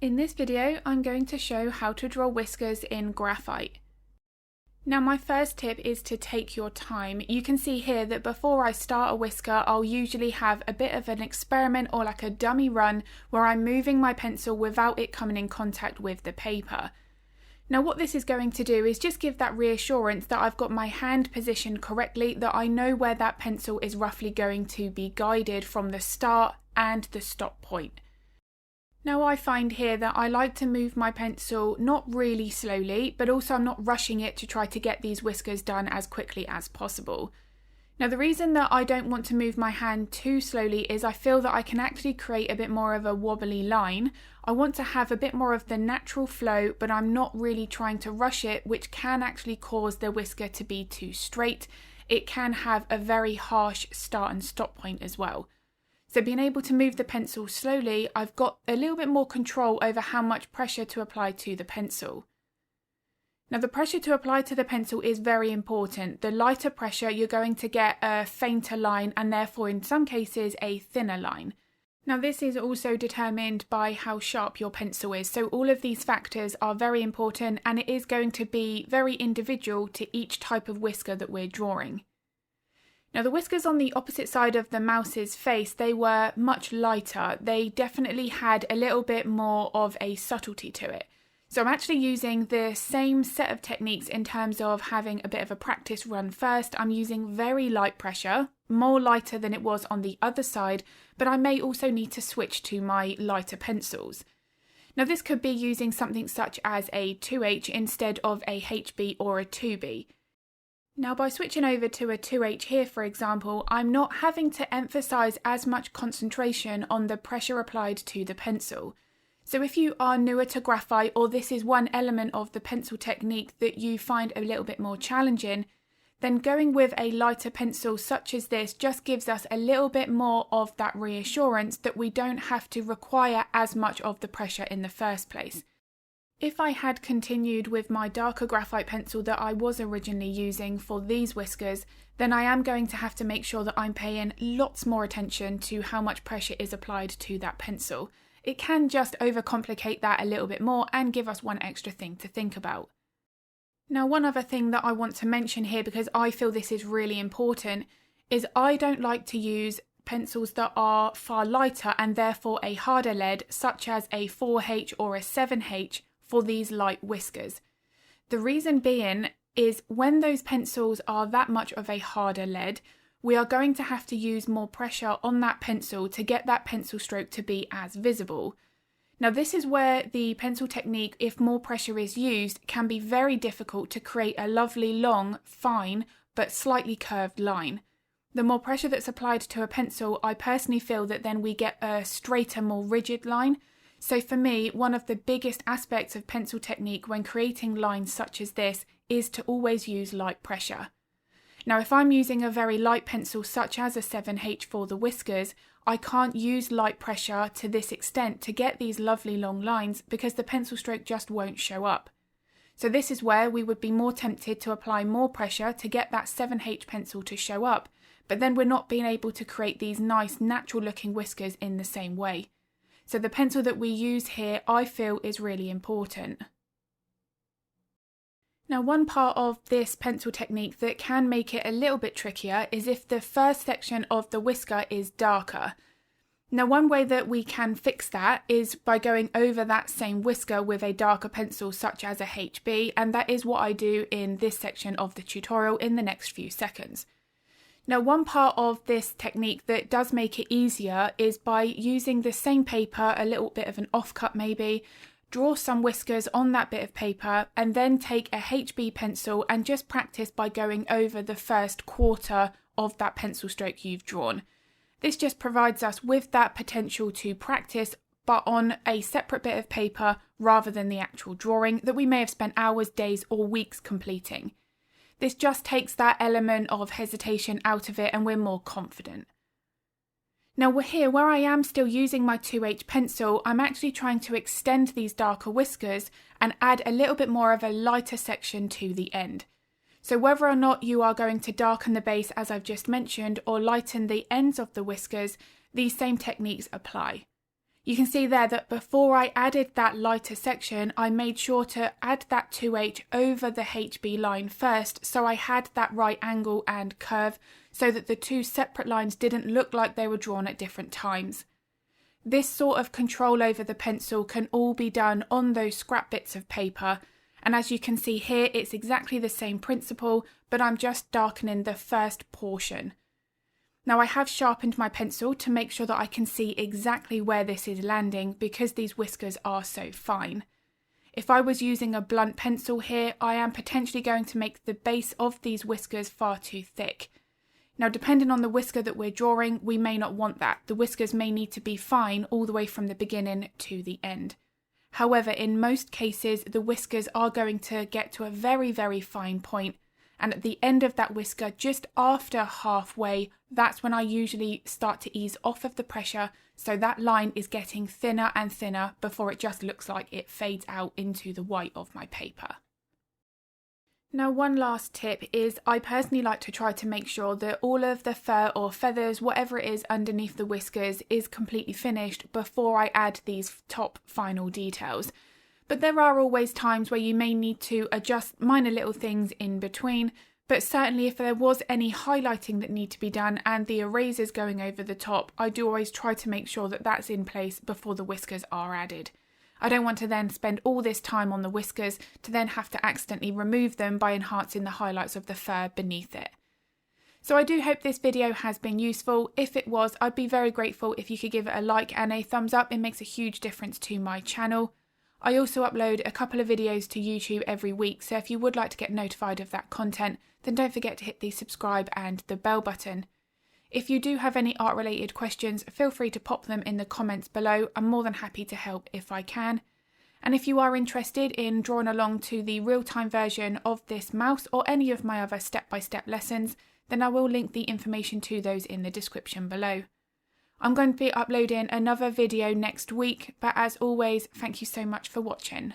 In this video, I'm going to show how to draw whiskers in Graphite. Now my first tip is to take your time. You can see here that before I start a whisker, I'll usually have a bit of an experiment or like a dummy run where I'm moving my pencil without it coming in contact with the paper. Now what this is going to do is just give that reassurance that I've got my hand positioned correctly, that I know where that pencil is roughly going to be guided from the start and the stop point. Now I find here that I like to move my pencil not really slowly, but also I'm not rushing it to try to get these whiskers done as quickly as possible. Now the reason that I don't want to move my hand too slowly is I feel that I can actually create a bit more of a wobbly line. I want to have a bit more of the natural flow, but I'm not really trying to rush it, which can actually cause the whisker to be too straight. It can have a very harsh start and stop point as well. So being able to move the pencil slowly, I've got a little bit more control over how much pressure to apply to the pencil. Now the pressure to apply to the pencil is very important. The lighter pressure, you're going to get a fainter line and therefore in some cases a thinner line. Now this is also determined by how sharp your pencil is. So all of these factors are very important and it is going to be very individual to each type of whisker that we're drawing. Now the whiskers on the opposite side of the mouse's face, they were much lighter. They definitely had a little bit more of a subtlety to it. So I'm actually using the same set of techniques in terms of having a bit of a practice run first. I'm using very light pressure, more lighter than it was on the other side, but I may also need to switch to my lighter pencils. Now this could be using something such as a 2H instead of a HB or a 2B. Now by switching over to a 2H here, for example, I'm not having to emphasize as much concentration on the pressure applied to the pencil. So if you are newer to graphite or this is one element of the pencil technique that you find a little bit more challenging, then going with a lighter pencil such as this just gives us a little bit more of that reassurance that we don't have to require as much of the pressure in the first place. If I had continued with my darker graphite pencil that I was originally using for these whiskers, then I am going to have to make sure that I'm paying lots more attention to how much pressure is applied to that pencil. It can just overcomplicate that a little bit more and give us one extra thing to think about. Now one other thing that I want to mention here, because I feel this is really important, is I don't like to use pencils that are far lighter and therefore a harder lead, such as a 4H or a 7H, for these light whiskers. The reason being is when those pencils are that much of a harder lead, we are going to have to use more pressure on that pencil to get that pencil stroke to be as visible. Now this is where the pencil technique, if more pressure is used, can be very difficult to create a lovely long, fine, but slightly curved line. The more pressure that's applied to a pencil, I personally feel that then we get a straighter, more rigid line. So for me, one of the biggest aspects of pencil technique when creating lines such as this is to always use light pressure. Now if I'm using a very light pencil such as a 7H for the whiskers, I can't use light pressure to this extent to get these lovely long lines because the pencil stroke just won't show up. So this is where we would be more tempted to apply more pressure to get that 7H pencil to show up, but then we're not being able to create these nice natural looking whiskers in the same way. So the pencil that we use here, I feel, is really important. Now one part of this pencil technique that can make it a little bit trickier is if the first section of the whisker is darker. Now one way that we can fix that is by going over that same whisker with a darker pencil such as a HB, and that is what I do in this section of the tutorial in the next few seconds. Now one part of this technique that does make it easier is by using the same paper, a little bit of an offcut maybe, draw some whiskers on that bit of paper and then take a HB pencil and just practice by going over the first quarter of that pencil stroke you've drawn. This just provides us with that potential to practice, but on a separate bit of paper rather than the actual drawing that we may have spent hours, days or weeks completing. This just takes that element of hesitation out of it and we're more confident. Now we're here where I am still using my 2H pencil, I'm actually trying to extend these darker whiskers and add a little bit more of a lighter section to the end. So whether or not you are going to darken the base as I've just mentioned or lighten the ends of the whiskers, these same techniques apply. You can see there that before I added that lighter section, I made sure to add that 2H over the HB line first, so I had that right angle and curve so that the two separate lines didn't look like they were drawn at different times. This sort of control over the pencil can all be done on those scrap bits of paper, and as you can see here, it's exactly the same principle, but I'm just darkening the first portion. Now I have sharpened my pencil to make sure that I can see exactly where this is landing because these whiskers are so fine. If I was using a blunt pencil here, I am potentially going to make the base of these whiskers far too thick. Now depending on the whisker that we're drawing, we may not want that. The whiskers may need to be fine all the way from the beginning to the end. However, in most cases, the whiskers are going to get to a very, very fine point, and at the end of that whisker, just after halfway, that's when I usually start to ease off of the pressure, so that line is getting thinner and thinner before it just looks like it fades out into the white of my paper. Now one last tip is I personally like to try to make sure that all of the fur or feathers, whatever it is underneath the whiskers, is completely finished before I add these top final details. But there are always times where you may need to adjust minor little things in between, but certainly if there was any highlighting that need to be done and the erasers going over the top, I do always try to make sure that that's in place before the whiskers are added. I don't want to then spend all this time on the whiskers to then have to accidentally remove them by enhancing the highlights of the fur beneath it. So I do hope this video has been useful. If it was, I'd be very grateful if you could give it a like and a thumbs up. It makes a huge difference to my channel. I also upload a couple of videos to YouTube every week, so if you would like to get notified of that content, then don't forget to hit the subscribe and the bell button. If you do have any art related questions, feel free to pop them in the comments below. I'm more than happy to help if I can. And if you are interested in drawing along to the real-time version of this mouse or any of my other step-by-step lessons, then I will link the information to those in the description below. I'm going to be uploading another video next week, but as always, thank you so much for watching.